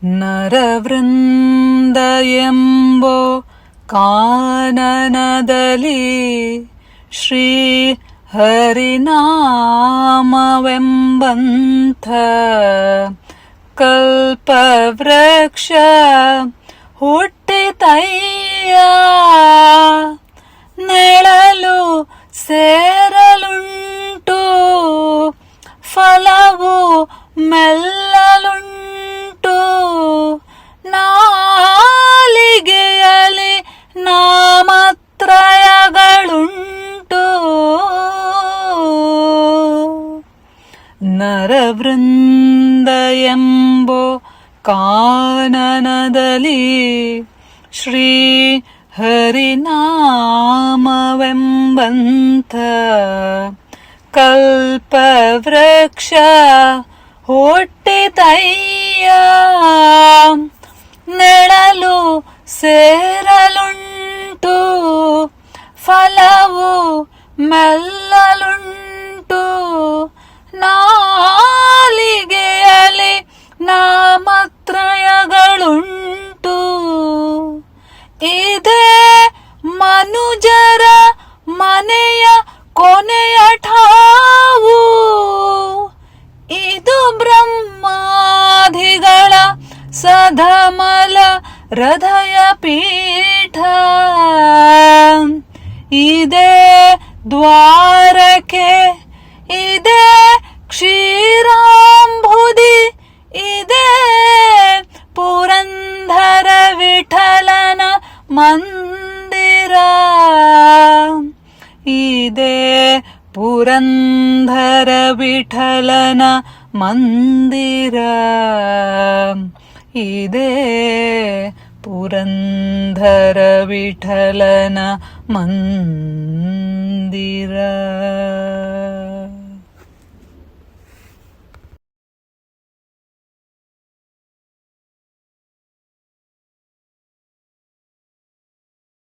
ನರವೃಂದ ಎಂಬೋ ಕಾನನದಲ್ಲಿ ಶ್ರೀ ಹರಿನಾಮವೆಂಬಂಥ ಕಲ್ಪವೃಕ್ಷ ಹುಟ್ಟಿತಯ್ಯ. ನೆಳಲು ಸೇರಲುಂಟು, ಫಲವು ಮೆಲ್ಲಲುಂಟು, ನಾಲಿಗೆಯಲ್ಲಿ ನಾಮತ್ರಯಗಳುಂಟು. ನರವೃಂದ ಎಂಬೋ ಕಾನನದಲ್ಲಿ ಶ್ರೀ ಹರಿನಾಮವೆಂಬಂಥ ಕಲ್ಪವೃಕ್ಷ ಹುಟ್ಟಿತಯ್ಯ. ನೆಳಲು ಸೇರಲುಂಟು, ಫಲವು ಮೆಲ್ಲಲುಂಟು, ನಾಲಿಗೆಯಲ್ಲಿ ನಾಮತ್ರಯಗಳುಂಟು. ಇದೇ ಮನುಜರ ಮನೆಯ ಕೊನೆಯ ಠಾವು, ಇದು ಬ್ರಹ್ಮಾದಿಗಳ ಸಧಮಲ ಹೃದಯ ಪೀಠ. ಇದೇ ದ್ವಾರಕೆ, ಇದೇ ಕ್ಷೀರಾಂಬುದಿ, ಇದೇ ಪುರಂದರ ವಿಠಲನ ಮಂದಿರ. ಇದೇ ಪುರಂದರ ವಿಠಲನ ಮಂದಿರ. ಇದೇ ಪುರಂದರ ವಿಠಲನ ಮಂದಿರ.